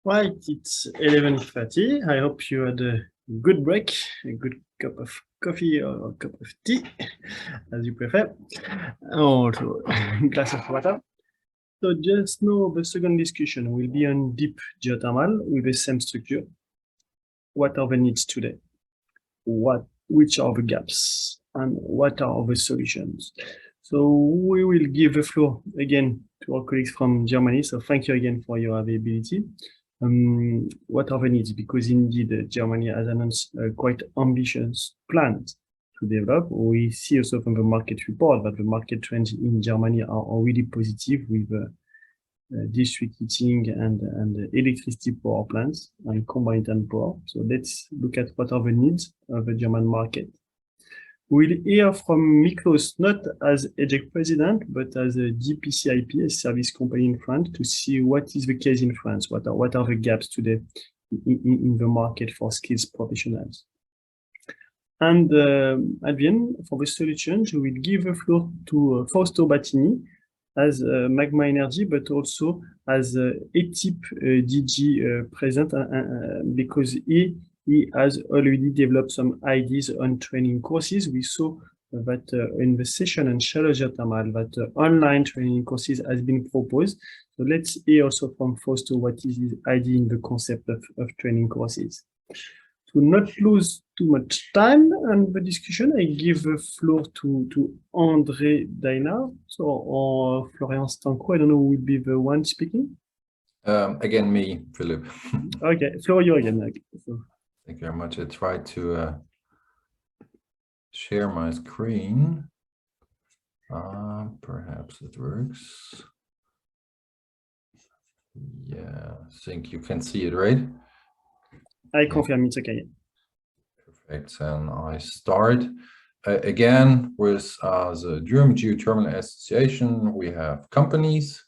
Right, it's 11:30. I hope you had a good break, a good cup of coffee or a cup of tea, as you prefer, or also a glass of water. So just know the second discussion will be on deep geothermal with the same structure. What are the needs today? Which are the gaps? And what are the solutions? So we will give the floor again to our colleagues from Germany. So thank you again for your availability. What are the needs? Because indeed, Germany has announced quite ambitious plans to develop. We see also from the market report that the market trends in Germany are really positive with district heating and electricity power plants and combined and power. So let's look at what are the needs of the German market. We'll hear from Miklos, not as EGEC president, but as a GPCIP, a service company in France, to see what is the case in France, what are the gaps today in the market for skills professionals. And at the end, for the solutions, we will give the floor to Fausto Battini as Magma Energy, but also as ETIP DG president, because he has already developed some ideas on training courses. We saw that in the session on shallow geothermal, that online training courses has been proposed. So let's hear also from Fausto what is his idea in the concept of training courses. To not lose too much time on the discussion, I give the floor to André Dainard, or Florian Stanco. I don't know who will be the one speaking. Again, me, Philip. Okay, floor you again. Okay, so. Thank you very much. I try to share my screen. Perhaps it works. Yeah, I think you can see it, right? I confirm it's okay. Perfect. And I start again with the German Geothermal Association. We have companies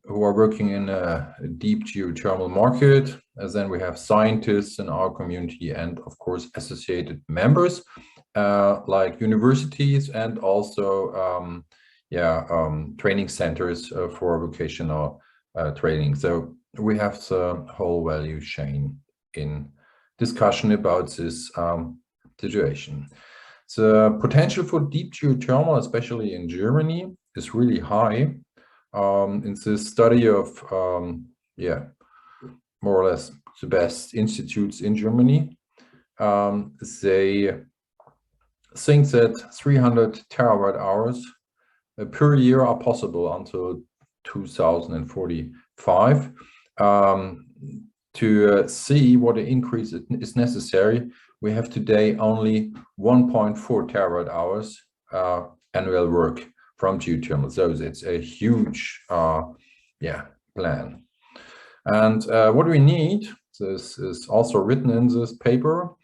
who are working in a deep geothermal market, as then we have scientists in our community and of course associated members like universities and also training centers for vocational training. So we have the whole value chain in discussion about this situation. The potential for deep geothermal, especially in Germany, is really high. In this study of more or less the best institutes in Germany, they think that 300 terawatt hours per year are possible until 2045. To see what an increase is necessary, we have today only 1.4 terawatt hours annual work from geothermal. So it's a huge plan. And what we need, this is also written in this paper,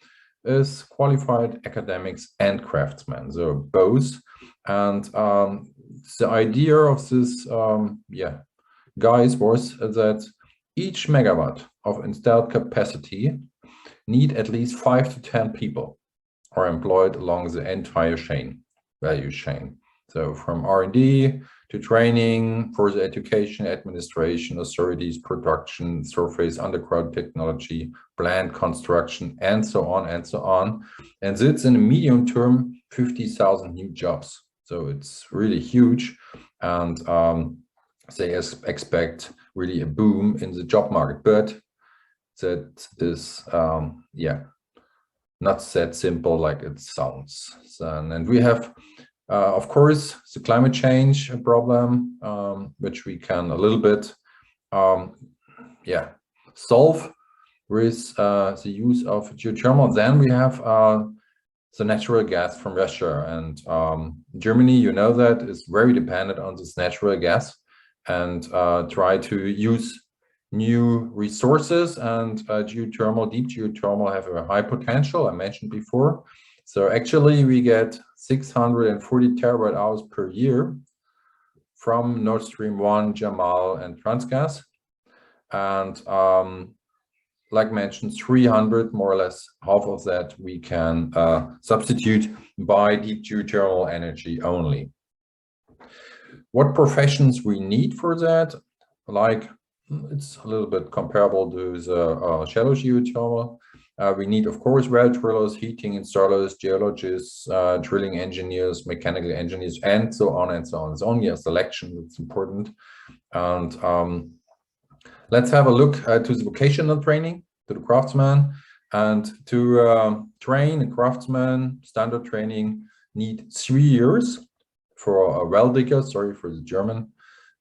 is qualified academics and craftsmen, so both. And the idea of this guys was that each megawatt of installed capacity need at least 5 to 10 people are employed along the entire value chain. So from R&D to training, further education, administration, authorities, production, surface, underground technology, plant construction, and so on and so on. And it's in the medium term, 50,000 new jobs. So it's really huge. And they expect really a boom in the job market. But that is, not that simple like it sounds. And we have, of course, the climate change problem, which we can a little bit, solve with the use of geothermal. Then we have the natural gas from Russia, and Germany, you know, that is very dependent on this natural gas, and try to use new resources. And geothermal, deep geothermal, have a high potential, I mentioned before. So actually we get 640 terawatt hours per year from Nord Stream 1, Jamal, and Transgas. And like mentioned, 300, more or less half of that, we can substitute by deep geothermal energy only. What professions we need for that? Like it's a little bit comparable to the shallow geothermal. We need, of course, well drillers, heating installers, geologists, drilling engineers, mechanical engineers, and so on and so on. It's only a selection that's important. And let's have a look to the vocational training, to the craftsman. And to train a craftsman, standard training need 3 years. For a well digger, sorry for the German,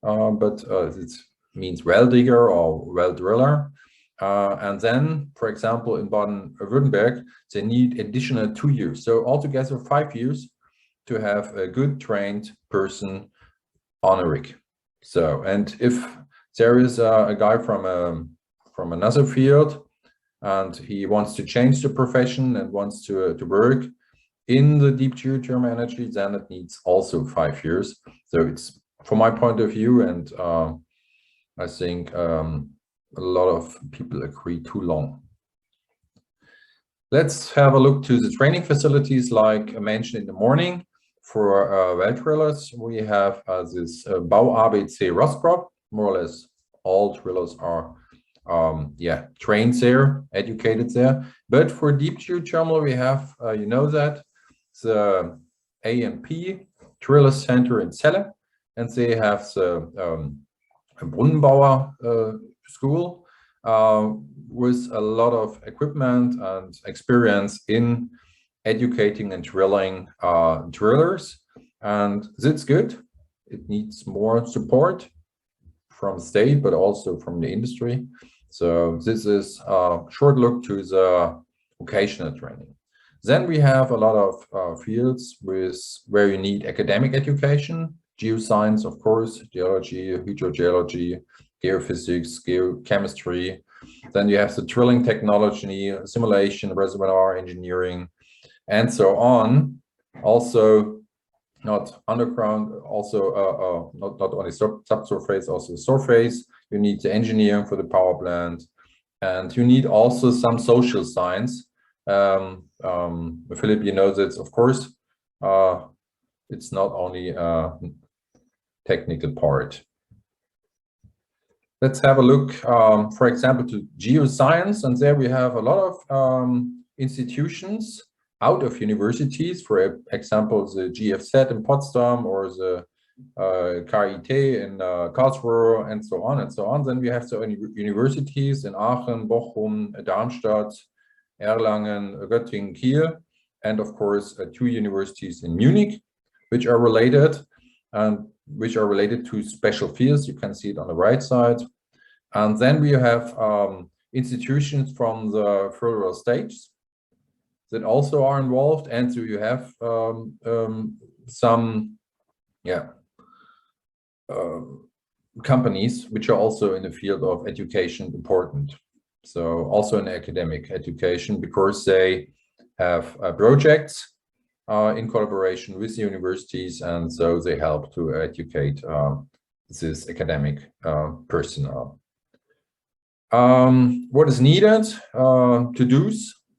but it means well digger or well driller. And then, for example, in Baden-Württemberg, they need additional 2 years. So altogether 5 years to have a good trained person on a rig. So, and if there is a guy from another field and he wants to change the profession and wants to work in the deep geothermal energy, then it needs also 5 years. So it's, from my point of view, and I think a lot of people agree, too long. Let's have a look to the training facilities, like I mentioned in the morning. For well drillers, we have this Bau ABC Rostprop. More or less all drillers are trained there, educated there. But for deep geothermal, we have, you know that, the A&P Driller Center in Celle, and they have the Brunnenbauer school with a lot of equipment and experience in educating and drilling drillers, and that's good. It needs more support from state, but also from the industry. So this is a short look to the vocational training. Then we have a lot of fields where you need academic education, geoscience, of course, geology, hydrogeology, geophysics, geochemistry. Then you have the drilling technology, simulation, reservoir engineering, and so on. Also, not underground, also not only subsurface, also surface. You need the engineering for the power plant, and you need also some social science. Philip, you know that, of course, it's not only a technical part. Let's have a look, for example, to geoscience, and there we have a lot of institutions out of universities, for example, the GFZ in Potsdam or the KIT in Karlsruhe, and so on and so on. Then we have the universities in Aachen, Bochum, Darmstadt, Erlangen, Göttingen, Kiel, and of course 2 universities in Munich, which are related to special fields. You can see it on the right side. And then we have institutions from the federal states that also are involved, and so you have some companies which are also in the field of education important. So also in academic education, because they have projects in collaboration with the universities, and so they help to educate this academic personnel. What is needed to do?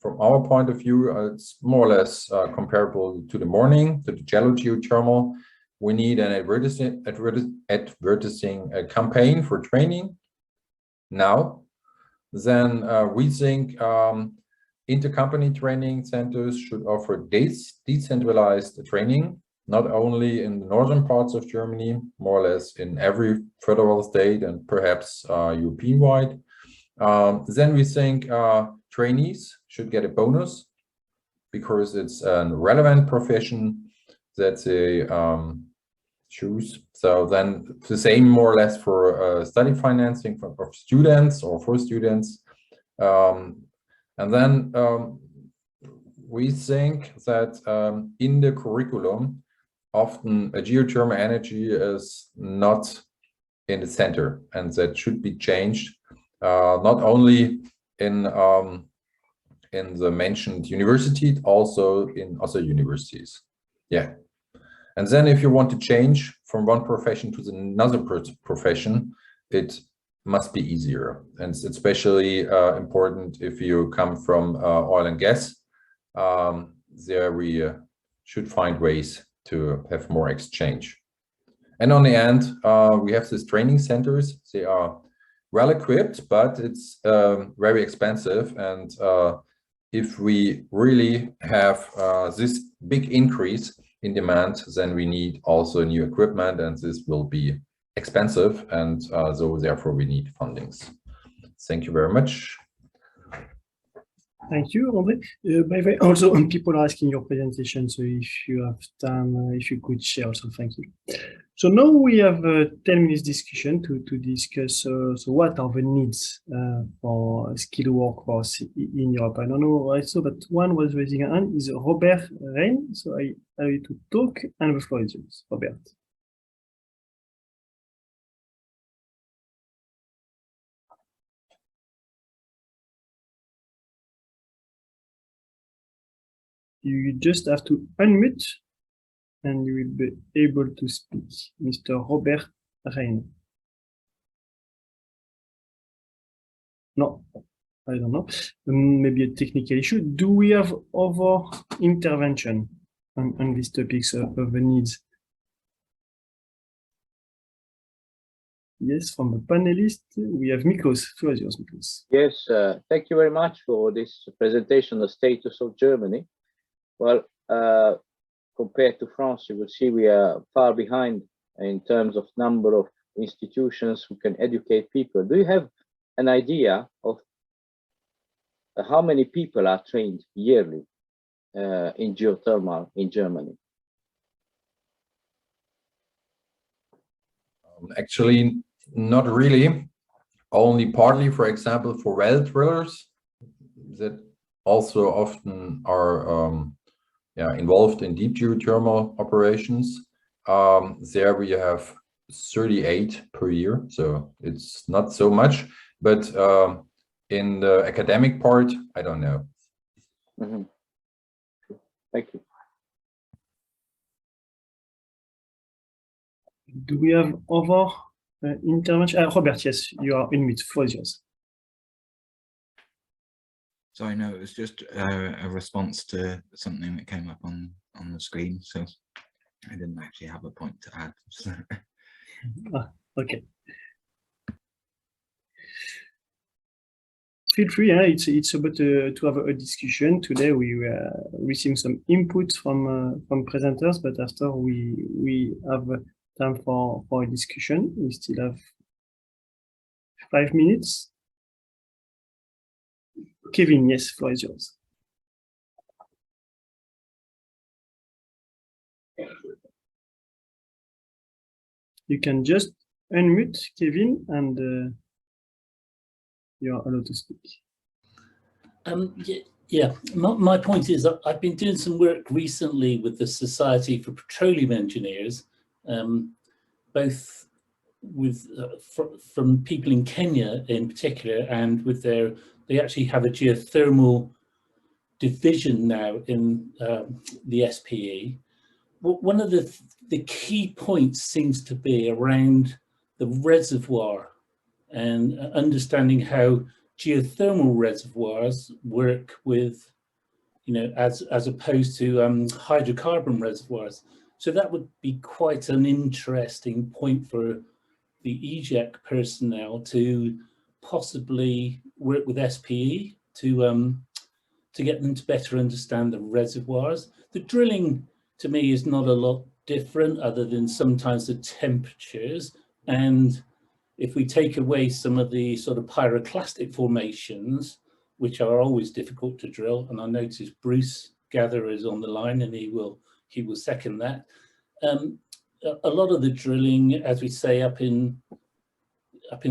From our point of view, it's more or less comparable to the morning, to the shallow geothermal. We need an advertising campaign for training now. Then we think intercompany training centers should offer decentralized training, not only in the northern parts of Germany, more or less in every federal state and perhaps European-wide. Then we think trainees should get a bonus because it's a relevant profession that they choose. So then the same more or less for study financing for students or for students. And then we think that in the curriculum, often geothermal energy is not in the center, and that should be changed, not only in the mentioned university, also in other universities. Yeah. And then if you want to change from one profession to another profession, it must be easier. And it's especially important if you come from oil and gas. There we should find ways to have more exchange. And on the end, we have these training centers. They are well equipped, but it's very expensive. And if we really have this big increase in demand, then we need also new equipment, and this will be expensive, and so therefore we need fundings. Thank you very much. Thank you, André. By the way, also people are asking your presentation, so if you have time, if you could share also, thank you. So now we have a 10 minutes discussion to discuss so what are the needs for skilled workforce in Europe. I don't know, I saw that one was raising a hand, is Robert Rein, so I allow you to talk, and the floor is yours, Robert. You just have to unmute and you will be able to speak. Mr. Robert Rein. No, I don't know. Maybe a technical issue. Do we have other intervention on these topics of the needs? Yes, from the panelists, we have Miklos. Floor is yours, Miklos. Yes, thank you very much for this presentation on the status of Germany. Well, compared to France, you will see we are far behind in terms of number of institutions who can educate people. Do you have an idea of how many people are trained yearly in geothermal in Germany? Actually, not really. Only partly, for example, for well drillers that also often are involved in deep geothermal operations. There we have 38 per year, so it's not so much. But in the academic part, I don't know. Mm-hmm. Thank you. Do we have other intervention? Robert, yes, you are in mute. Floor is yours. Sorry, no, it was just a response to something that came up on the screen, so I didn't actually have a point to add. Okay. Feel free. It's about to have a discussion. Today we were receiving some input from presenters, but after we have time for a discussion. We still have 5 minutes. Kevin, yes, floor is yours. You can just unmute, Kevin, and you are allowed to speak. Yeah. My point is that I've been doing some work recently with the Society for Petroleum Engineers, both with from people in Kenya in particular, and with they actually have a geothermal division now in the SPE. One of the key points seems to be around the reservoir and understanding how geothermal reservoirs work with, as opposed to hydrocarbon reservoirs. So that would be quite an interesting point for the EGEC personnel to possibly work with SPE to get them to better understand the reservoirs. The drilling to me is not a lot different, other than sometimes the temperatures. And if we take away some of the sort of pyroclastic formations, which are always difficult to drill, and I notice Bruce Gather is on the line, and he will second that. A lot of the drilling, as we say, up in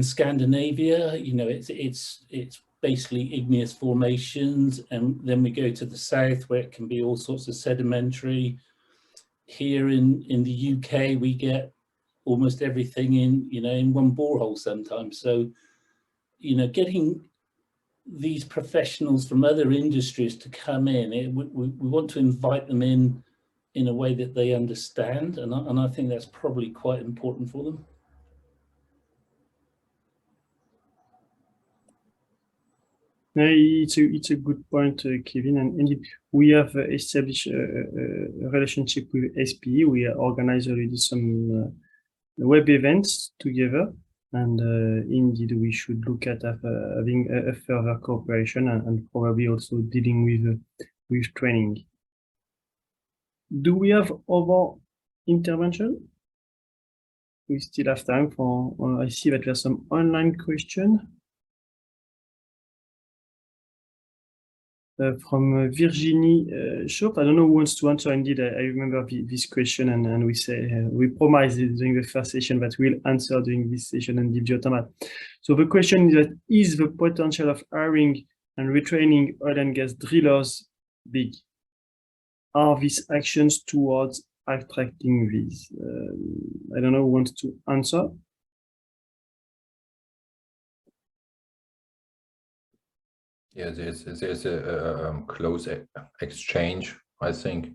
Scandinavia, it's basically igneous formations, and then we go to the south where it can be all sorts of sedimentary. Here in the UK, we get almost everything in one borehole sometimes. So, getting these professionals from other industries to come in, we want to invite them in a way that they understand, and I think that's probably quite important for them. It's a good point, Kevin, and indeed we have established a relationship with SPE. We organize already some web events together, And indeed, we should look at having a further cooperation and probably also dealing with training. Do we have other intervention? We still have time for, I see that there's some online question. From Virginie Shop. I don't know who wants to answer. Indeed, I remember this question, and we say we promised during the first session that we'll answer during this session on the geothermal. So the question is that is the potential of hiring and retraining oil and gas drillers big? Are these actions towards attracting these? I don't know who wants to answer. Yeah, there's a close exchange, I think.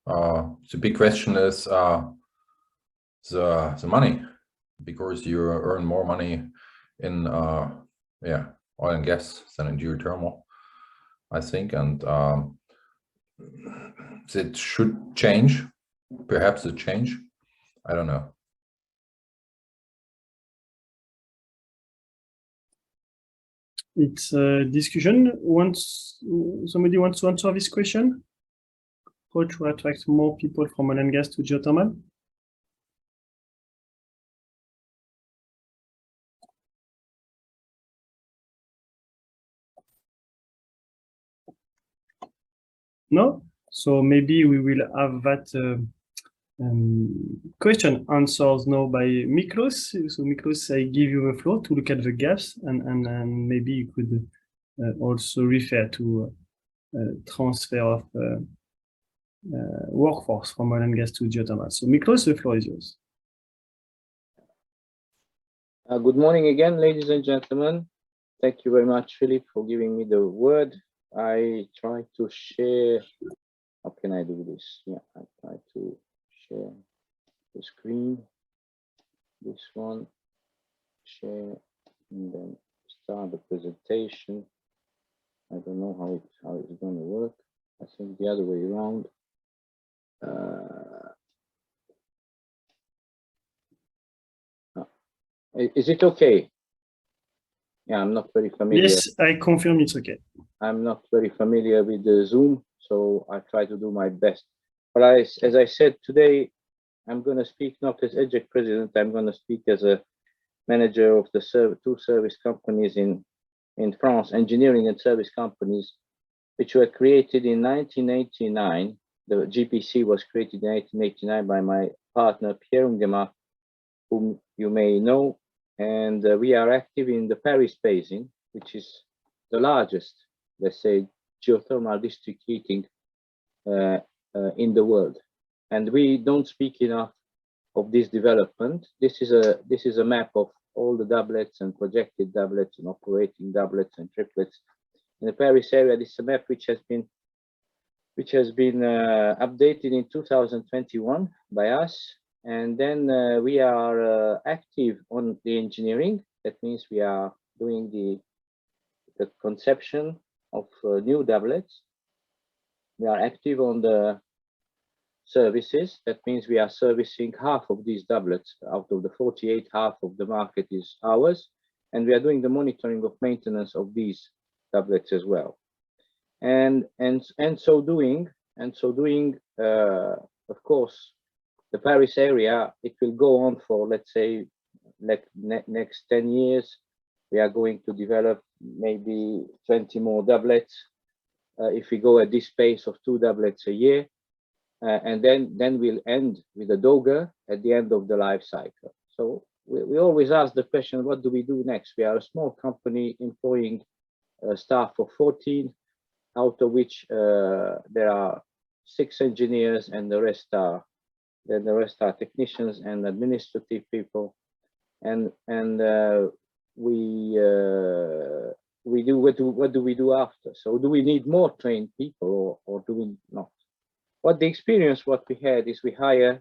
The big question is the money, because you earn more money in yeah, oil and gas than in geothermal, I think, and it should change. Perhaps it change. I don't know. It's a discussion. Somebody wants to answer this question? How to attract more people from oil and gas to geothermal? No? So maybe we will have that question answers now by Miklos. So Miklos, I give you the floor to look at the gaps, and maybe you could also refer to transfer of workforce from oil and gas to geothermal. So Miklos, the floor is yours. Good morning again, ladies and gentlemen. Thank you very much, Philip, for giving me the word. I try to share. How can I do this? Yeah, I try to share the screen. This one, share, and then start the presentation. I don't know how it's going to work. I think the other way around. Is it okay? Yeah, I'm not very familiar. Yes, I confirm it's okay. I'm not very familiar with the Zoom, so I try to do my best. But as I said, today I'm going to speak not as EGEC president, I'm going to speak as a manager of the two service companies in France, engineering and service companies, which were created in 1989. The GPC was created in 1989 by my partner, Pierre Ngema, whom you may know. And we are active in the Paris Basin, which is the largest, let's say, geothermal district heating in the world. And we don't speak enough of this development. This is a map of all the doublets and projected doublets and operating doublets and triplets in the Paris area. This is a map which has been updated in 2021 by us. And then we are active on the engineering. That means we are doing the conception of new doublets. We are active on the services. That means we are servicing half of these doublets. Out of the 48, half of the market is ours. And we are doing the monitoring of maintenance of these doublets as well. And so doing, of course, the Paris area, it will go on for, let's say, next 10 years. We are going to develop maybe 20 more doublets if we go at this pace of 2 doublets a year. And then we'll end with a Dogger at the end of the life cycle. So we always ask the question, what do we do next? We are a small company employing staff of 14, out of which there are 6 engineers, and the rest are technicians and administrative people. And we do what do we do after? So do we need more trained people, or do we not? What the experience what we had is we hire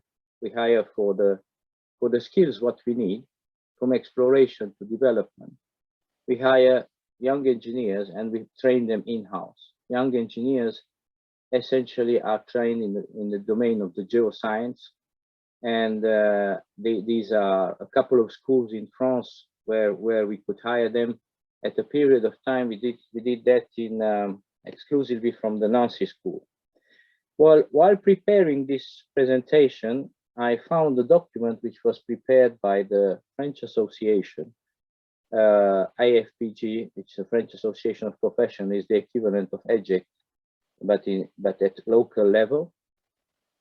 for the skills what we need, from exploration to development. We hire young engineers and we train them in-house. Young engineers essentially are trained in the domain of the geoscience. and these are a couple of schools in France where we could hire them. At a period of time, we did that in exclusively from the Nancy school. Well, while preparing this presentation, I found a document which was prepared by the French Association, IFPG, which is the French Association of Profession, is the equivalent of EGEC, but at local level.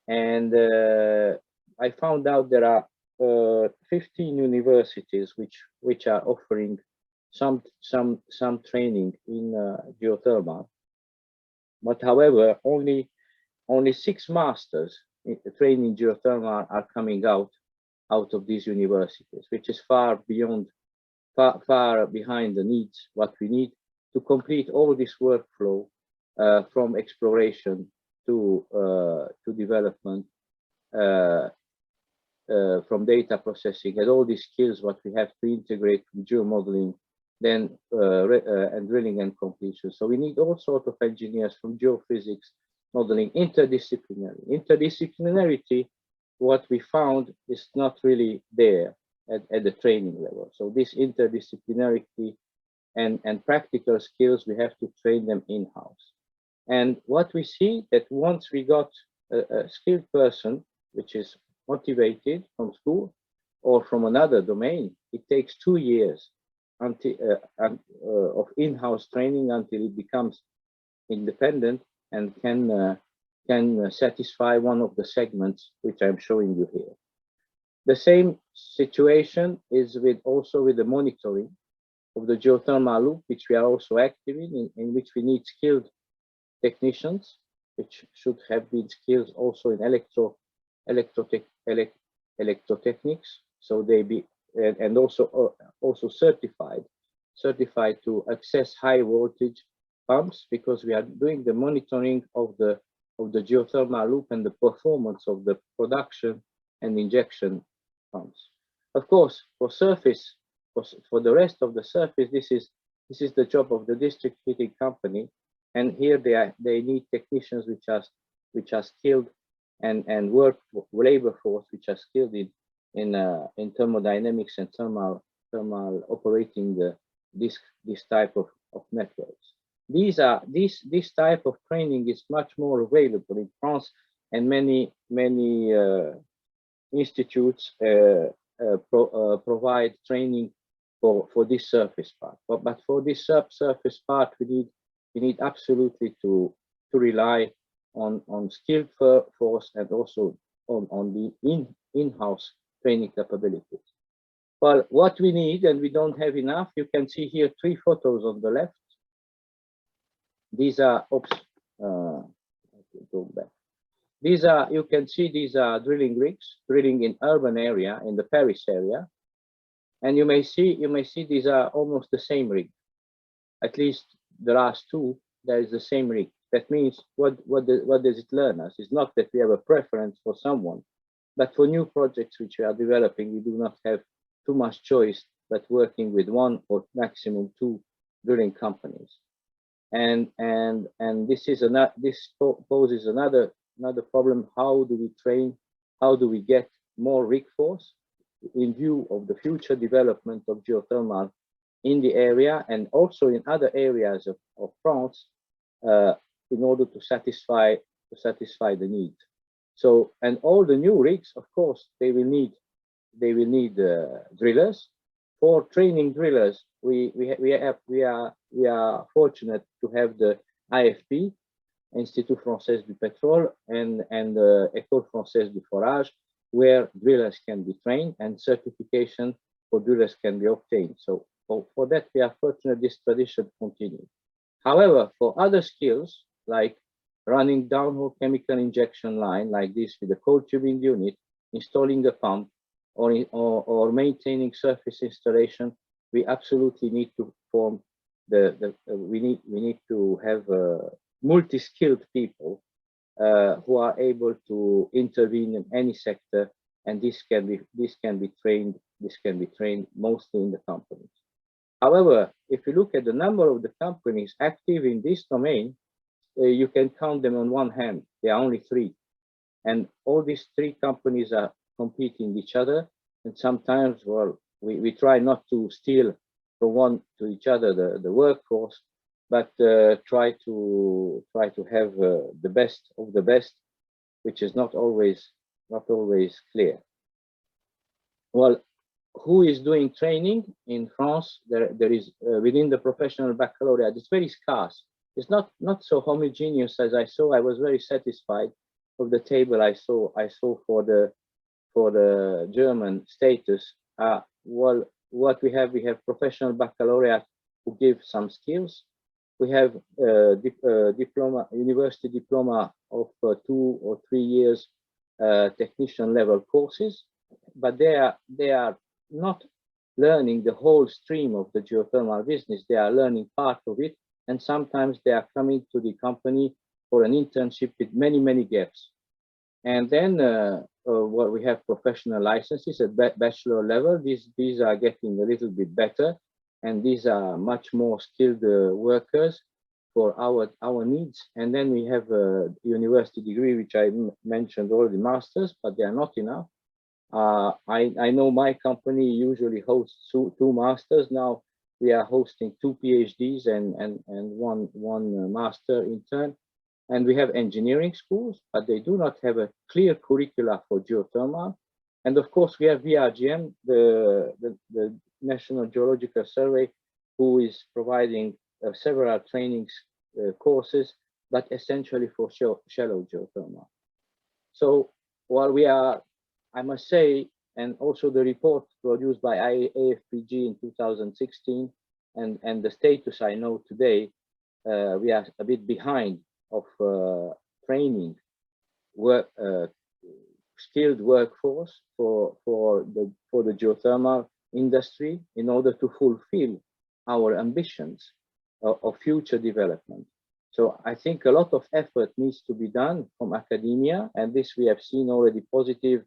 And I found out there are 15 universities which are offering some training in geothermal, but however only 6 masters trained in geothermal are coming out of these universities, which is far behind the needs what we need to complete all this workflow from exploration to development, from data processing, and all these skills what we have to integrate from geomodeling, then and drilling and completion. So we need all sorts of engineers from geophysics, modeling, interdisciplinary. Interdisciplinarity, what we found is not really there at the training level. So this interdisciplinarity and practical skills, we have to train them in-house. And what we see that once we got a skilled person, which is motivated from school or from another domain, it takes 2 years until of in-house training until it becomes independent and can satisfy one of the segments which I'm showing you here. The same situation is also with the monitoring of the geothermal loop, which we are also active in which we need skilled technicians, which should have been skills also in electrotechnics, so they be and also certified to access high voltage pumps, because we are doing the monitoring of the geothermal loop and the performance of the production and injection pumps. Of course, for surface, for the rest of the surface, this is the job of the district heating company, and here they need technicians which are skilled and labor force which are skilled in thermodynamics and thermal operating this type of networks. This type of training is much more available in France, and many institutes provide training for this surface part. But for this subsurface part, we need absolutely to rely on skilled force and also on the in-house training capabilities. Well, what we need, and we don't have enough, you can see here 3 photos on the left. These are, go back. You can see these are drilling rigs, drilling in urban area, in the Paris area. And you may see these are almost the same rig. At least the last 2, there is the same rig. That means what does it learn us? It's not that we have a preference for someone, but for new projects which we are developing, we do not have too much choice, but working with 1 or maximum 2 drilling companies. And this poses another problem. How do we train? How do we get more rig force in view of the future development of geothermal in the area and also in other areas of France, in order to satisfy the need? So, and all the new rigs, of course, they will need drillers. For training drillers, we are fortunate to have the IFP, Institut Français du Pétrole, and the École Française du Forage, where drillers can be trained and certification for drillers can be obtained. So for that, we are fortunate this tradition continues. However, for other skills like running downhole chemical injection line like this with a cold tubing unit, installing the pump, or maintaining surface installation, we absolutely need to form we need to have multi-skilled people who are able to intervene in any sector, and this can be trained mostly in the companies. However, if you look at the number of the companies active in this domain, you can count them on one hand. There are only 3, and all these 3 companies are competing each other, and sometimes, well, we try not to steal from one to each other the workforce, but try to have the best of the best, which is not always clear. Well, who is doing training in France? There is within the professional baccalaureate. It's very scarce. It's not so homogeneous as I saw. I was very satisfied of the table I saw for the German status. Well, what we have professional baccalaureate who give some skills. We have diploma, university diploma of 2 or 3 years technician level courses, but they are not learning the whole stream of the geothermal business. They are learning part of it, and sometimes they are coming to the company for an internship with many gaps. And then what we have professional licenses at bachelor level. These are getting a little bit better, and these are much more skilled workers for our needs. And then we have a university degree, which I mentioned already, masters, but they are not enough. I know my company usually hosts 2 masters. Now we are hosting 2 PhDs and one master intern. And we have engineering schools, but they do not have a clear curricula for geothermal. And of course, we have VRGM, the National Geological Survey, who is providing several trainings courses, but essentially for shallow geothermal. So while we are, I must say, and also the report produced by AFPG in 2016 and the status I know today, we are a bit behind of training skilled workforce for the geothermal industry in order to fulfill our ambitions of future development. So I think a lot of effort needs to be done from academia, and this we have seen already positive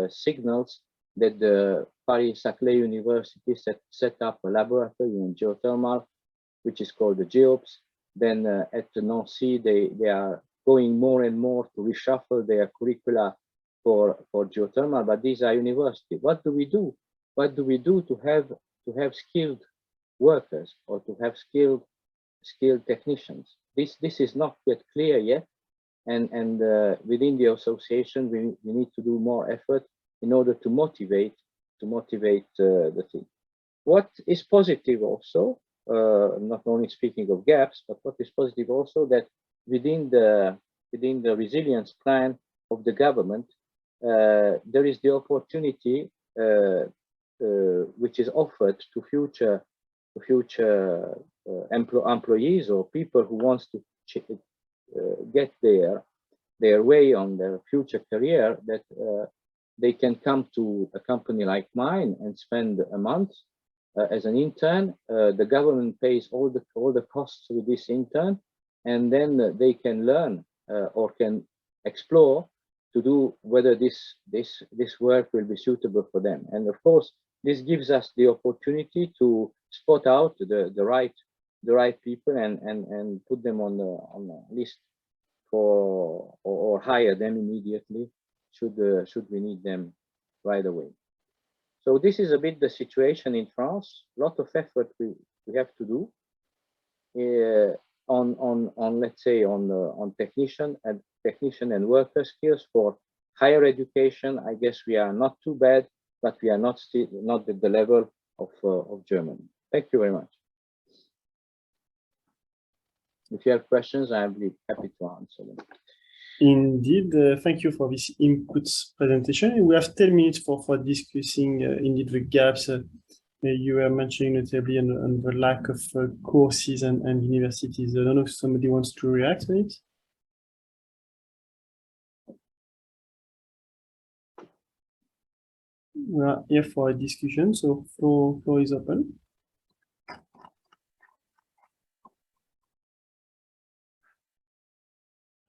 signals that the Paris-Saclay University set up a laboratory in geothermal, which is called the GEOPS. Then at Nancy, they are going more and more to reshuffle their curricula for geothermal, but these are universities. What do we do? What do we do to have skilled workers or to have skilled technicians? This is not yet clear yet, and within the association we need to do more effort in order to motivate the team. What is positive also, not only speaking of gaps, but what is positive also, that within the resilience plan of the government, there is the opportunity which is offered to future employees or people who wants to get their way on their future career, that they can come to a company like mine and spend a month as an intern. The government pays all the costs with this intern, and then they can learn or can explore to do whether this work will be suitable for them. And of course, this gives us the opportunity to spot out the right people and put them on the list for or hire them immediately should we need them right away. So this is a bit the situation in France. A lot of effort we have to do on let's say on technician and worker skills. For higher education, I guess we are not too bad, but we are not at the level of Germany. Thank you very much. If you have questions, I'll be happy to answer them. Indeed, thank you for this inputs presentation. We have 10 minutes for discussing indeed the gaps you were mentioning, notably on the lack of courses and universities. I don't know if somebody wants to react to it. We are here for a discussion, so floor is open.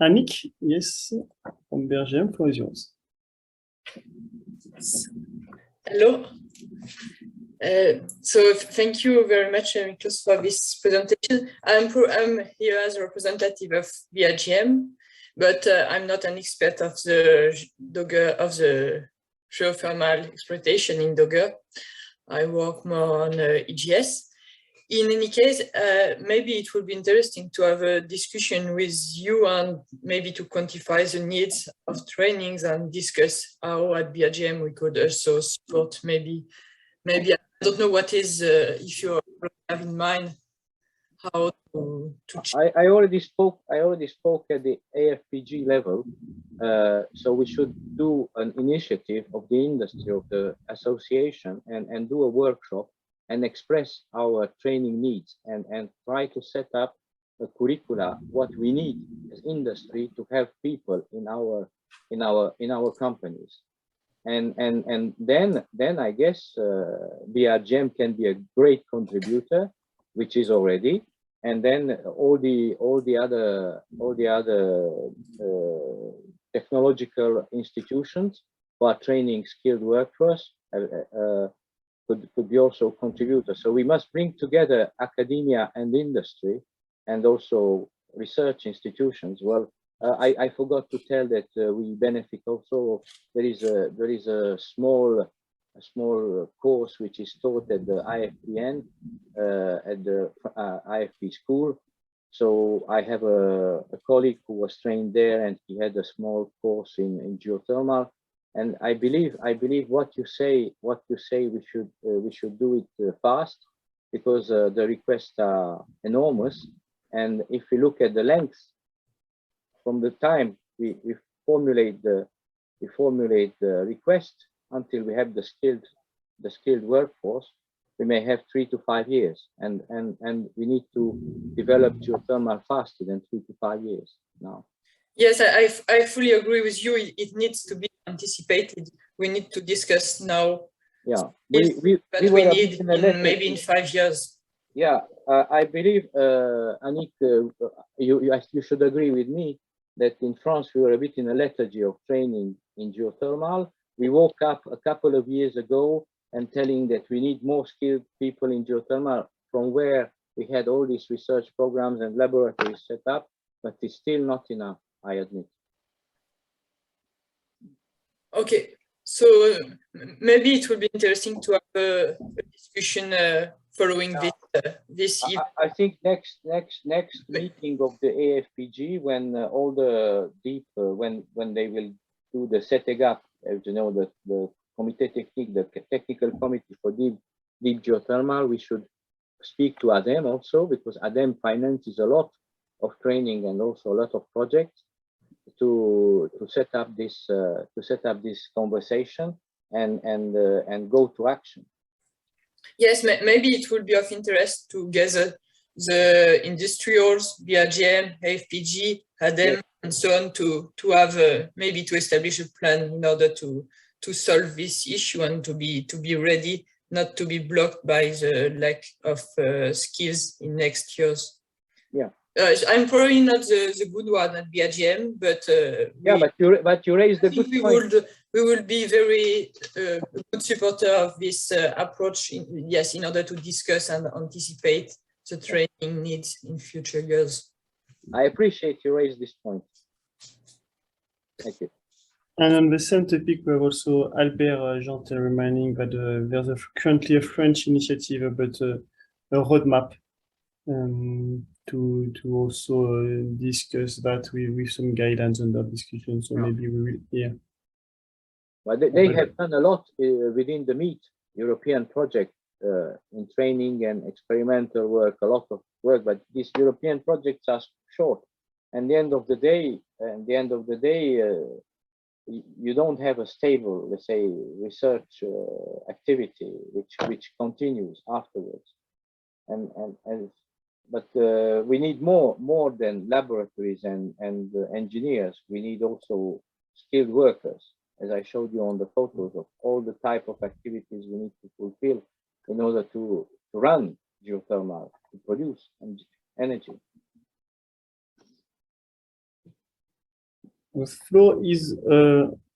Annick, yes, from Belgium, floor is yours. Hello. So thank you very much, Miklos, for this presentation. I'm here as a representative of VRGM. but I'm not an expert of the Dogger, of the geothermal exploitation in Dogger. I work more on EGS. In any case, maybe it would be interesting to have a discussion with you and maybe to quantify the needs of trainings and discuss how at BRGM we could also support maybe I don't know what is, if you have in mind how to I already spoke at the AFPG level. So we should do an initiative of the industry, of the association, and do a workshop and express our training needs and try to set up a curricula, what we need as industry to have people in our companies. And then I guess BRGM can be a great contributor, which is already. And then all the other technological institutions who are training skilled workforce could be also contributors. So we must bring together academia and industry, and also research institutions. Well, I forgot to tell that we benefit also. There is a small course which is taught at the IFPN, at the IFP school. So I have a colleague who was trained there, and he had a small course in geothermal. And I believe what you say we should do it fast, because the requests are enormous. And if we look at the length from the time we formulate the request until we have the skilled workforce, we may have 3 to 5 years, and we need to develop geothermal faster than 3 to 5 years now. Yes, I fully agree with you. It needs to be anticipated. We need to discuss now. Yeah, we need maybe in 5 years. Yeah, I believe, Anik, you should agree with me that in France we were a bit in a lethargy of training in geothermal. We woke up a couple of years ago and telling that we need more skilled people in geothermal, from where we had all these research programs and laboratories set up, but it's still not enough, I admit. Okay, so maybe it would be interesting to have a discussion following this. I think next meeting of the AFPG, when all the deep, when they will do the setting up, as you know, the committee technique, the technical committee for deep geothermal, we should speak to ADEM also, because ADEM finances a lot of training and also a lot of projects to set up this conversation and go to action. Yes, maybe it would be of interest to gather the industrials, BRGM, AFPG, ADEM, yes, and so on, to have maybe to establish a plan in order to solve this issue and to be ready, not to be blocked by the lack of skills in next years. Yeah. I'm probably not the good one at BRGM, but yeah, but you raised the good point. We will be very good supporter of this approach. Yes, in order to discuss and anticipate the training needs in future years. I appreciate you raised this point. Thank you. And on the same topic, we have also Albert Jean reminding that there's currently a French initiative about a roadmap to also discuss that with some guidance under discussion. So maybe we will hear. Well, they have done a lot within the MEET European project in training and experimental work, a lot of work, but these European projects are short. And the end of the day, you don't have a stable, let's say, research activity which continues afterwards. But we need more than laboratories and engineers. We need also skilled workers, as I showed you on the photos of all the type of activities we need to fulfill in order to run geothermal, to produce energy. The floor is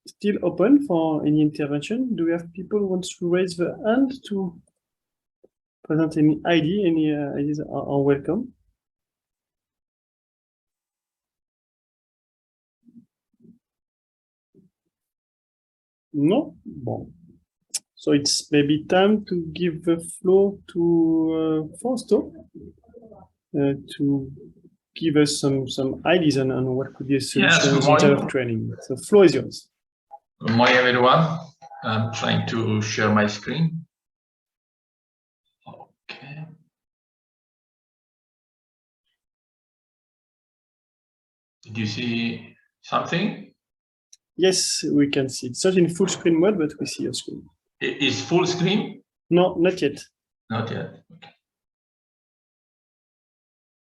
still open for any intervention. Do we have people who want to raise their hand to present any idea? Any ideas are welcome. No? Bon. So it's maybe time to give the floor to Fausto to give us some ideas on what could be a solution in terms of training. So the floor is yours. Good morning, everyone. I'm trying to share my screen. Okay. Did you see something? Yes, we can see. It's not in full screen mode, but we see your screen. Is full screen? No, not yet. Not yet. Okay.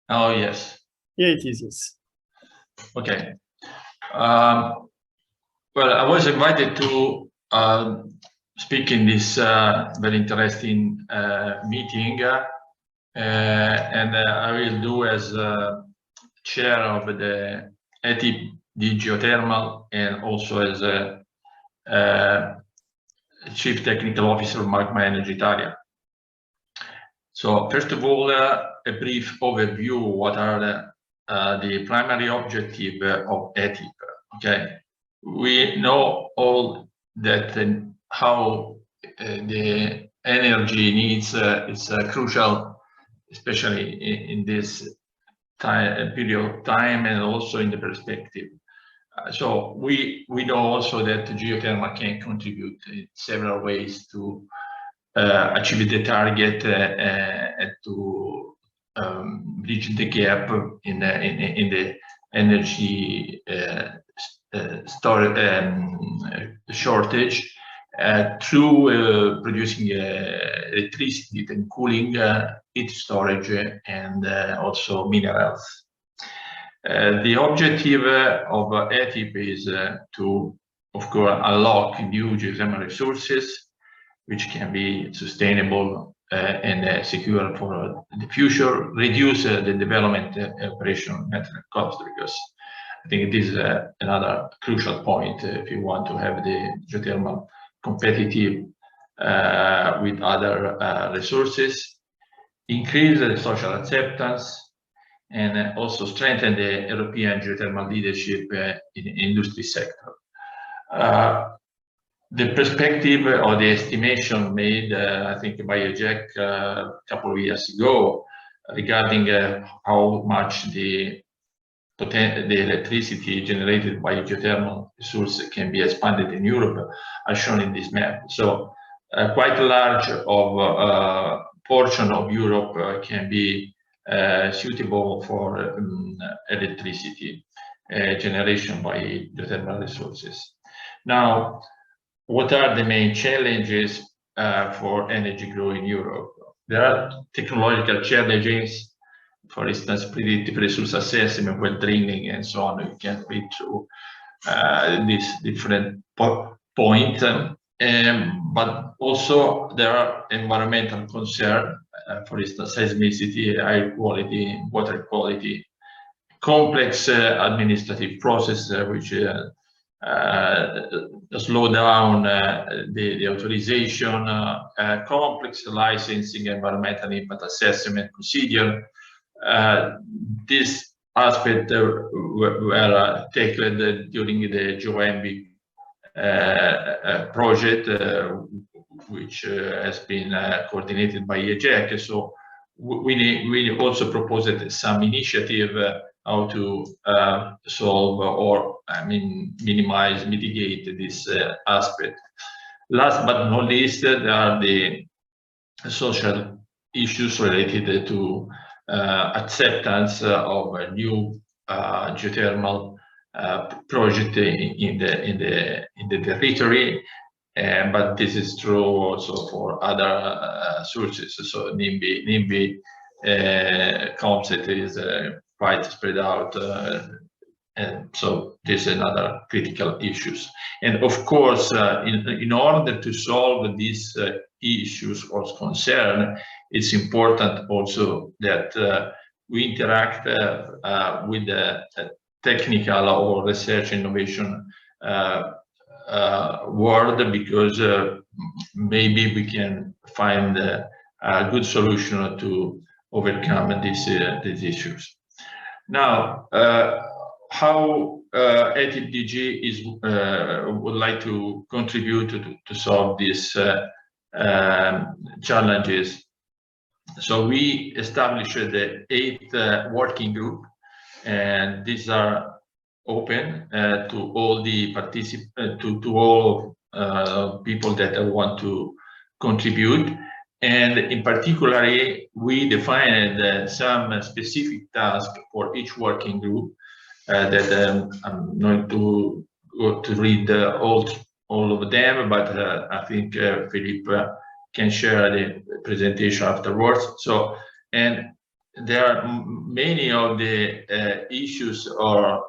Oh, yes. Yeah, it is, yes. Okay. Well, I was invited to speak in this very interesting meeting, and I will do as chair of the ETIP, the Geothermal, and also as a Chief Technical Officer of Magma Energy Italia. So first of all, a brief overview. What are the primary objective of ETIP? Okay, we know all that how the energy needs is crucial, especially in this period of time, and also in the perspective. So we know also that geothermal can contribute in several ways to achieve the target and to bridge the gap in the energy shortage through producing electricity and cooling, heat storage, and also minerals. The objective of ETIP is to, of course, unlock new geothermal resources, which can be sustainable and secure for the future, reduce the development operational maintenance cost, because I think this is another crucial point if you want to have the geothermal competitive with other resources, increase the social acceptance, and also strengthen the European geothermal leadership in the industry sector. The perspective or the estimation made, I think, by EGEC a couple of years ago regarding how much the electricity generated by geothermal resources can be expanded in Europe are shown in this map. So quite a large portion of Europe can be suitable for electricity generation by geothermal resources. Now, what are the main challenges for energy growth in Europe? There are technological challenges, for instance, predictive resource assessment, well drilling, and so on. You can read through these different points. But also there are environmental concerns, for instance, seismicity, air quality, water quality, complex administrative process which slow down the authorization, complex licensing, environmental impact assessment procedure. This aspect were tackled during the GeoEnvy project, which has been coordinated by EGEC. So we also proposed some initiative how to solve or minimize, mitigate this aspect. Last but not least, there are the social issues related to acceptance of a new geothermal project in the territory, but this is true also for other sources. So NIMBY concept is quite spread out, and so this is another critical issues. And of course, in order to solve these issues or concern, it's important also that we interact with the technical or research innovation world, because maybe we can find a good solution to overcome these issues. Now, how ATDG is would like to contribute to solve these challenges. So we established the 8th working group, and these are open to all the participants, to all people that want to contribute. And in particular, we defined some specific tasks for each working group that I'm going to go to read all of them, but I think Philippe can share the presentation afterwards. So, and there are many of the issues or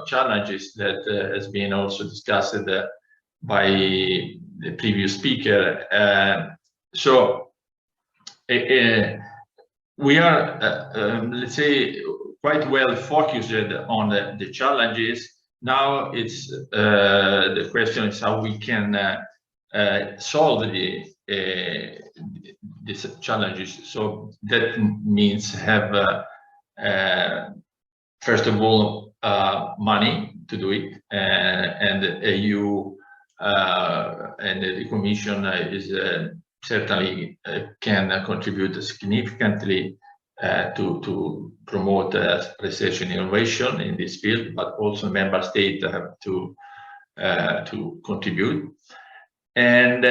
challenges that has been also discussed by the previous speaker. So we are, let's say, quite well focused on the challenges. Now it's the question is how we can solve these challenges. So that means have first of all money to do it, and EU and the Commission is certainly can contribute significantly to promote research and innovation in this field, but also member states have to contribute. And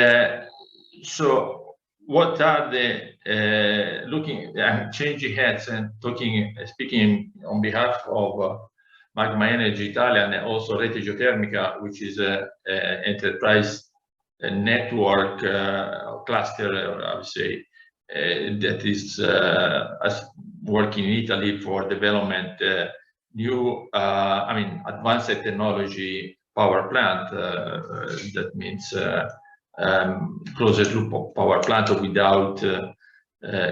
so, what are the I'm changing heads and speaking on behalf of Magma Energy Italia and also Rete Geotermica, which is an enterprise network cluster, I would say, that is working in Italy for development new, advanced technology power plant. That means closed loop power plant without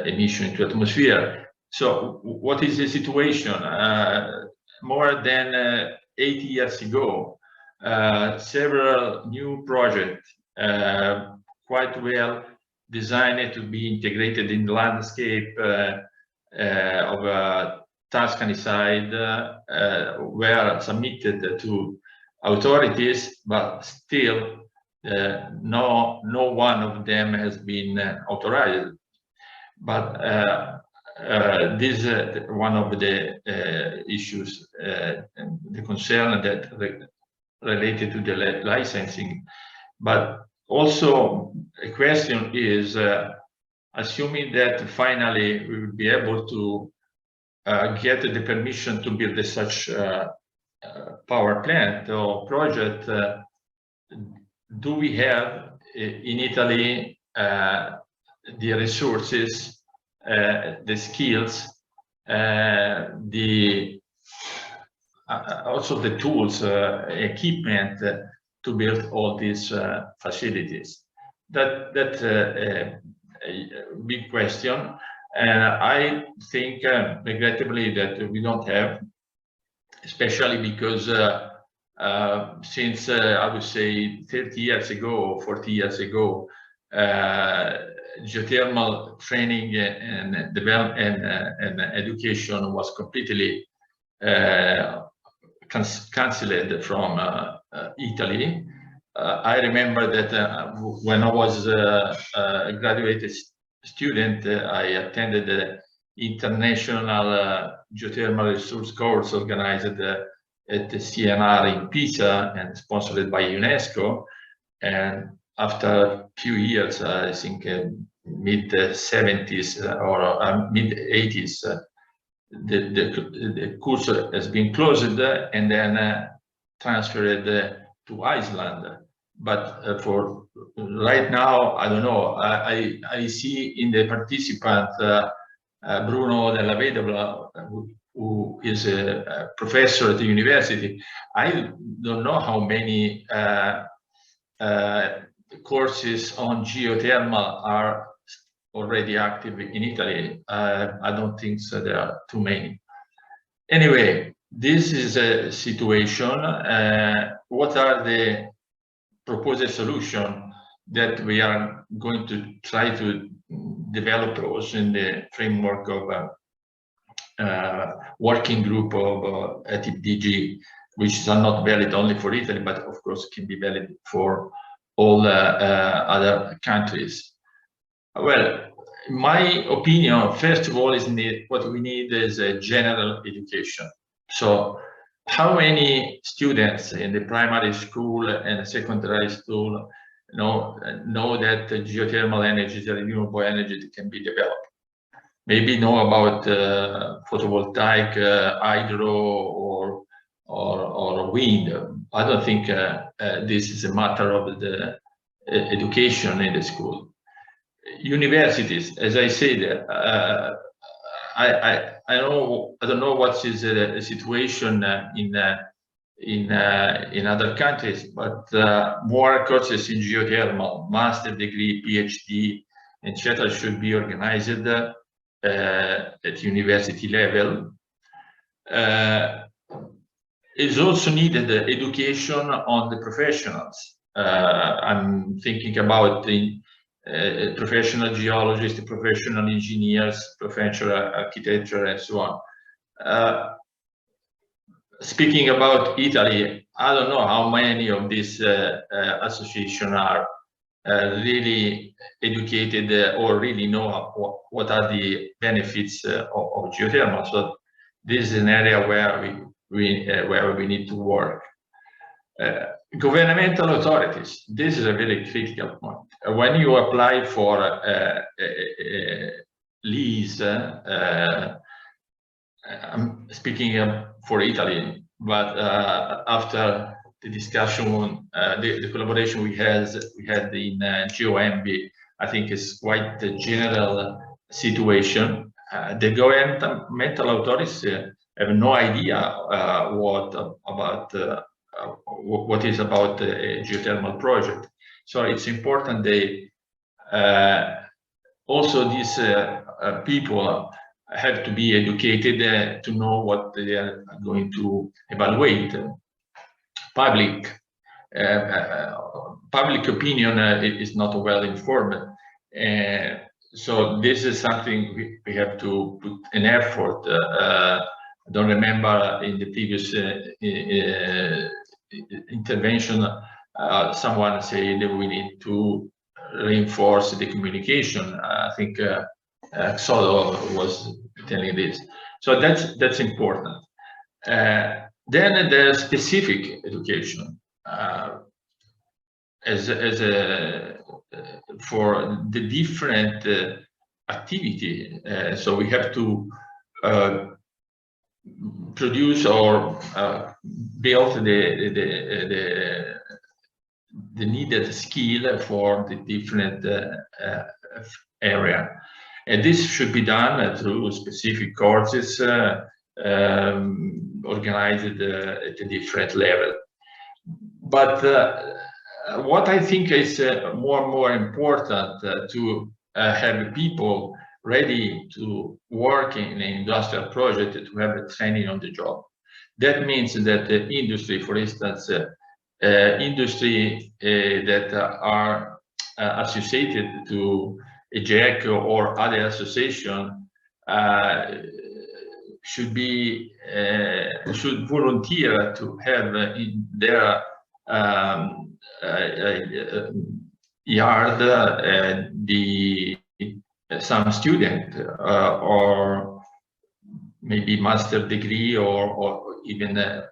emission into atmosphere. So what is the situation? More than 80 years ago, several new projects quite well designed to be integrated in the landscape of Tuscany side were submitted to authorities, but still no one of them has been authorized. But this is one of the issues, the concern that related to the licensing. But also a question is, assuming that finally we will be able to get the permission to build such power plant or project, do we have in Italy the resources, the skills, also the tools, equipment to build all these facilities? That's a big question, and I think regrettably that we don't have, especially because since I would say 30 years ago or 40 years ago, geothermal training and development and education was completely cancelled from Italy. I remember that when I was a graduate student, I attended the international geothermal resource course organized at the CNR in Pisa and sponsored by UNESCO. And after a few years, I think mid 70s or mid 80s, the course has been closed and then transferred to Iceland. But for right now, I don't know. I see in the participant Bruno Della Vedova, who is a professor at the university. I don't know how many courses on geothermal are already active in Italy. I don't think so. There are too many. Anyway, this is a situation. What are the proposed solutions that we are going to try to develop also in the framework of working group of ETIP-DG, which are not valid only for Italy, but of course can be valid for all other countries. Well, in my opinion, first of all, what we need is a general education. So how many students in the primary school and secondary school know that geothermal energy, the renewable energy that can be developed? Maybe know about photovoltaic, hydro, or wind. I don't think this is a matter of the education in the school. Universities, as I said, I don't know what is the situation in other countries, but more courses in geothermal, master degree, PhD, etc., should be organized at university level. Is also needed education on the professionals. I'm thinking about the professional geologists, professional engineers, professional architecture, and so on. Speaking about Italy, I don't know how many of these associations are really educated or really know what are the benefits of geothermal. So this is an area where we need to work. Governmental authorities, this is a very critical point. When you apply for a lease, I'm speaking for Italy, but after the discussion, the collaboration we had in GOMB, I think is quite the general situation. The governmental authorities have no idea what is about a geothermal project. So it's important they also these people have to be educated to know what they are going to evaluate. Public opinion is not well informed. So this is something we have to put an effort. I don't remember in the previous intervention, someone said that we need to reinforce the communication. I think Solo was telling this. So that's important. Then there's specific education for the different activity. So we have to produce or build the needed skill for the different area, and this should be done through specific courses organized at a different level. But what I think is more and more important to have people ready to work in an industrial project, to have a training on the job. That means that the industry, for instance, industry that are associated to EGEC or other association should volunteer to have in their yard some student or maybe master degree or even a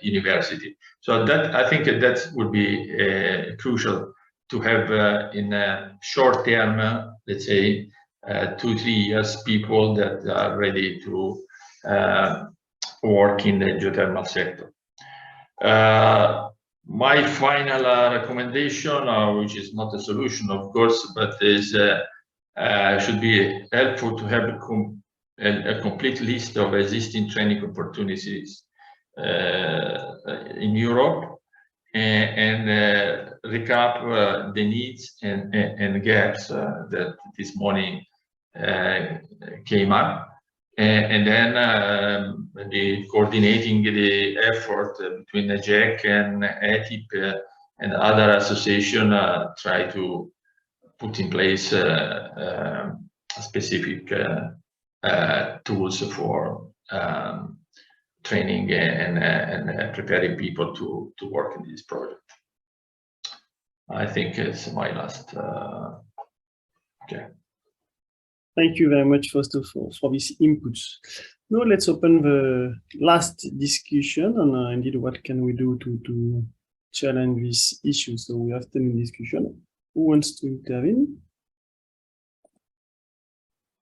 university. So that I think that would be crucial to have in a short term, let's say 2-3 years, people that are ready to work in the geothermal sector. My final recommendation, which is not a solution, of course, but is should be helpful to have a complete list of existing training opportunities in Europe and recap the needs and gaps that this morning came up. And then the coordinating the effort between the EGEC and ETIP and other association try to put in place specific tools for training and preparing people to work in this project. I think it's my last. Okay. Thank you very much, first of all, for these inputs. Now let's open the last discussion on indeed what can we do to challenge this issue. So we have 10 in discussion. Who wants to intervene?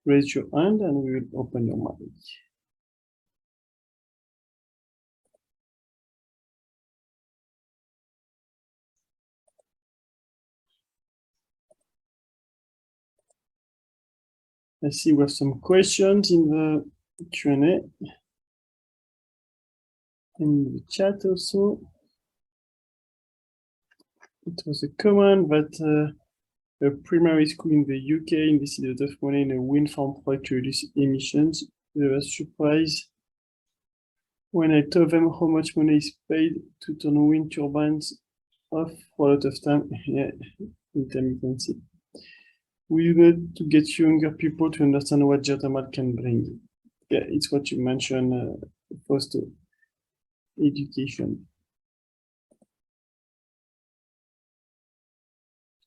Raise your hand and we will open your mic. I see we have some questions in the Q&A. In the chat also. It was a comment that a primary school in the UK invested a lot of money in a wind farm project to reduce emissions. They were surprised when I told them how much money is paid to turn wind turbines off for a lot of time. Yeah, intermittency. We need to get younger people to understand what geothermal can bring. Yeah, it's what you mentioned, first education.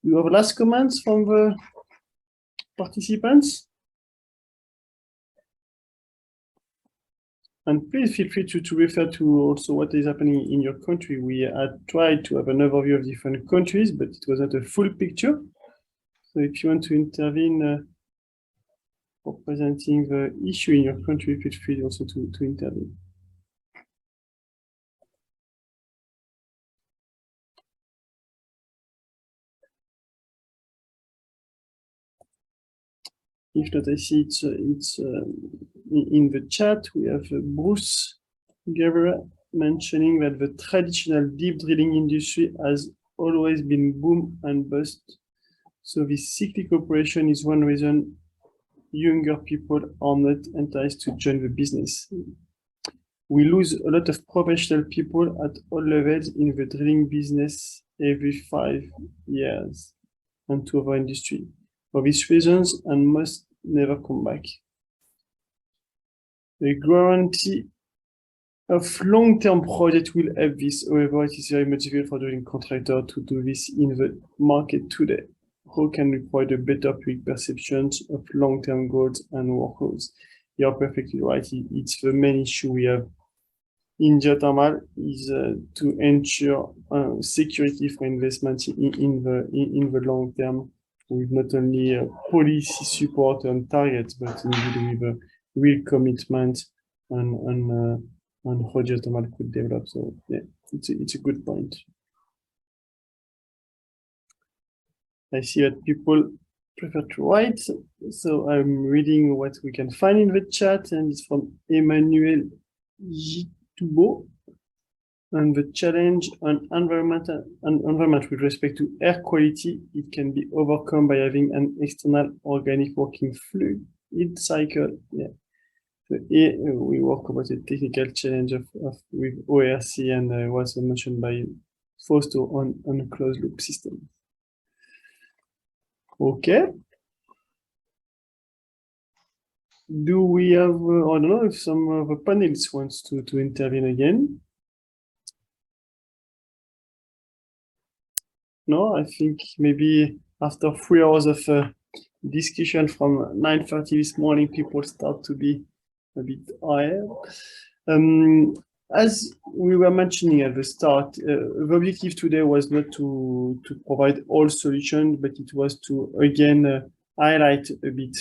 You have last comments from the participants? And please feel free to refer to also what is happening in your country. We had tried to have an overview of different countries, but it was not a full picture. So if you want to intervene for presenting the issue in your country, feel free also to intervene. If not, I see it's in the chat. We have Bruce Guevara mentioning that the traditional deep drilling industry has always been boom and bust. So this cyclical operation is one reason younger people are not enticed to join the business. We lose a lot of professional people at all levels in the drilling business every 5 years and to other industry. For these reasons, and must never come back. The guarantee of long-term project will help this. However, it is very much difficult for drilling contractor to do this in the market today. How can we provide a better public perceptions of long-term goals and workloads? You're perfectly right. It's the main issue we have in geothermal is to ensure security for investment in the long term, with not only policy support and targets, but indeed with a real commitment on how geothermal could develop. So yeah, it's a good point. I see that people prefer to write, so I'm reading what we can find in the chat, and it's from Emmanuel Gitubo. And the challenge on environment with respect to air quality, it can be overcome by having an external organic working fluid cycle. Yeah. So here we work about a technical challenge with ORC and was mentioned by Fausto on a closed loop system. Okay. Do we have, I don't know if some of the panelists wants to intervene again. No, I think maybe after 3 hours of discussion from 9:30 this morning, people start to be a bit tired. As we were mentioning at the start, the objective today was not to provide all solutions, but it was to again highlight a bit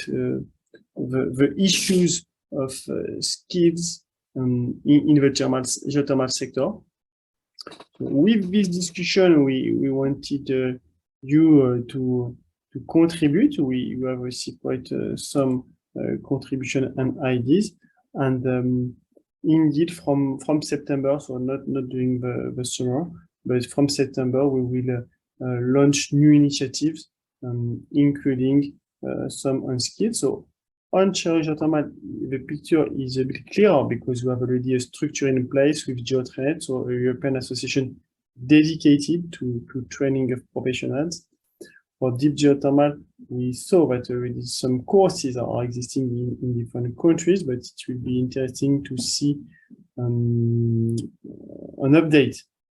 the issues of skills in the geothermal sector. With this discussion, we wanted you to contribute. We have received quite some contribution and ideas, and indeed from September, so not during the summer, but from September we will launch new initiatives, including some unskilled. So onshore geothermal, the picture is a bit clearer because we have already a structure in place with GeoTranet, so a European association dedicated to training of professionals. For deep geothermal, we saw that already some courses are existing in different countries, but it will be interesting to see an update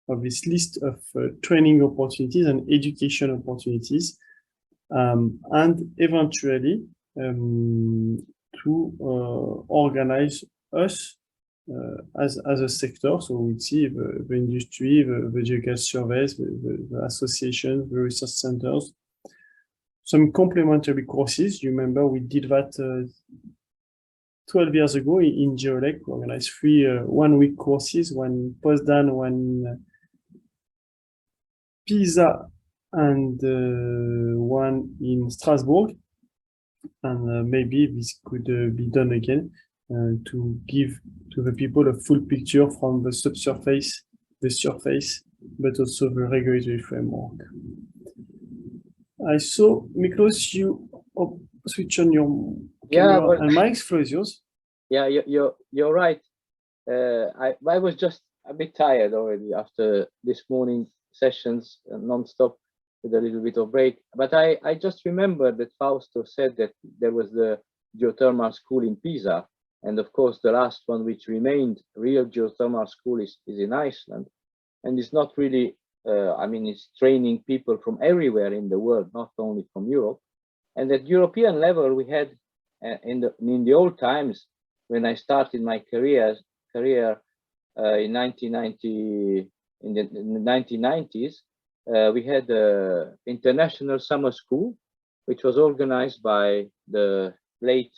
of this list of training opportunities and education opportunities, and eventually to organize us as a sector. So we see the industry, the geographical surveys, the associations, the research centers, some complementary courses. You remember we did that 12 years ago in GeoLec. We organized 3 one-week courses, one in Potsdam, one in Pisa, and one in Strasbourg. And maybe this could be done again to give to the people a full picture from the subsurface, the surface, but also the regulatory framework. I saw, Miklos, you switch on your camera and mics. Floor is yours. Yeah, you're right. I was just a bit tired already after this morning sessions non-stop with a little bit of break. But I just remember that Fausto said that there was the geothermal school in Pisa. And of course, the last one which remained real geothermal school is in Iceland. And it's not really, I mean, it's training people from everywhere in the world, not only from Europe. And at European level, we had in the old times, when I started my career in 1990, in the 1990s, we had the International Summer School, which was organized by the late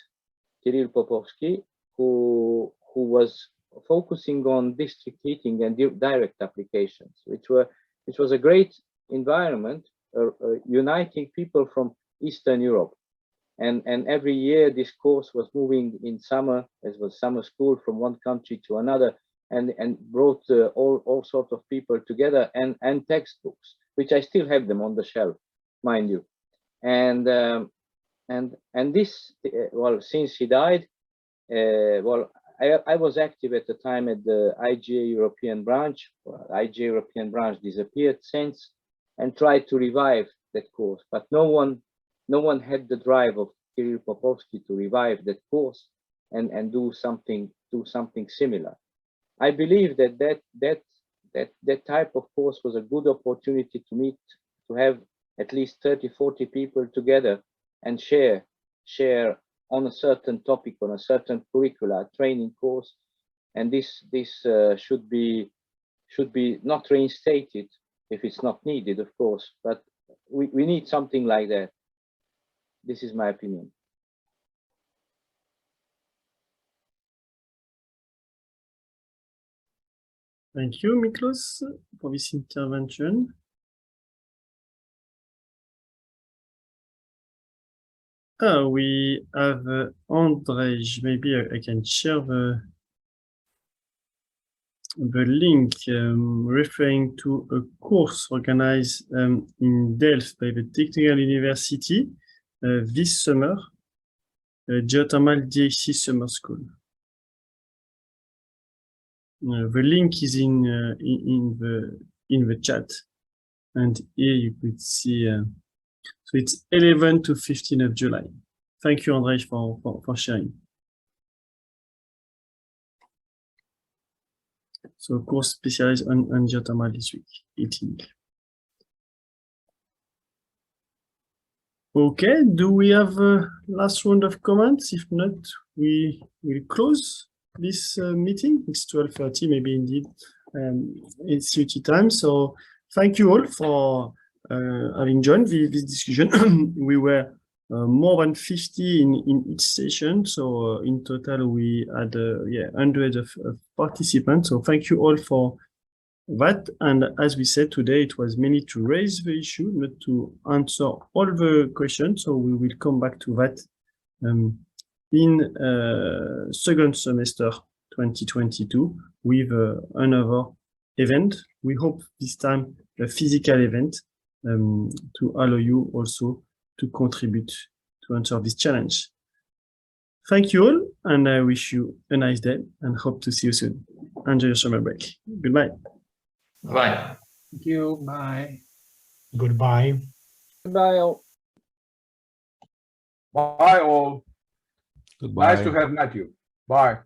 Kirill Popovsky, who was focusing on district heating and direct applications, which was a great environment, uniting people from Eastern Europe. And every year this course was moving in summer, as was summer school, from one country to another, and brought all sorts of people together, and textbooks, which I still have them on the shelf, mind you. And this, well, since he died, well, I was active at the time at the IGA European branch. IGA European branch disappeared since, and tried to revive that course, but no one had the drive of Kirill Popovsky to revive that course and do something similar. I believe that type of course was a good opportunity to meet, to have at least 30-40 people together and share on a certain topic, on a certain curricula, training course. And this should be not reinstated if it's not needed, of course, but we need something like that. This is my opinion. Thank you, Miklos, for this intervention. We have Andrzej. Maybe I can share the link referring to a course organized in Delft by the Technical University this summer, Geothermal DHC Summer School. The link is in the chat, and here you could see. So it's 11 to 15 of July. Thank you, Andrzej, for sharing. So of course, specialized on geothermal this week, 18. Okay, do we have a last round of comments? If not, we will close this meeting. It's 12:30, maybe indeed it's CUT time. So thank you all for having joined this discussion. We were more than 50 in each session, so in total we had hundreds of participants. So thank you all for that. And as we said today, it was mainly to raise the issue, not to answer all the questions. So we will come back to that in second semester 2022 with another event. We hope this time a physical event to allow you also to contribute to answer this challenge. Thank you all, and I wish you a nice day and hope to see you soon. Enjoy your summer break. Goodbye. Bye. Thank you. Bye. Goodbye. Goodbye all. Bye all. Goodbye. Nice to have met you. Bye.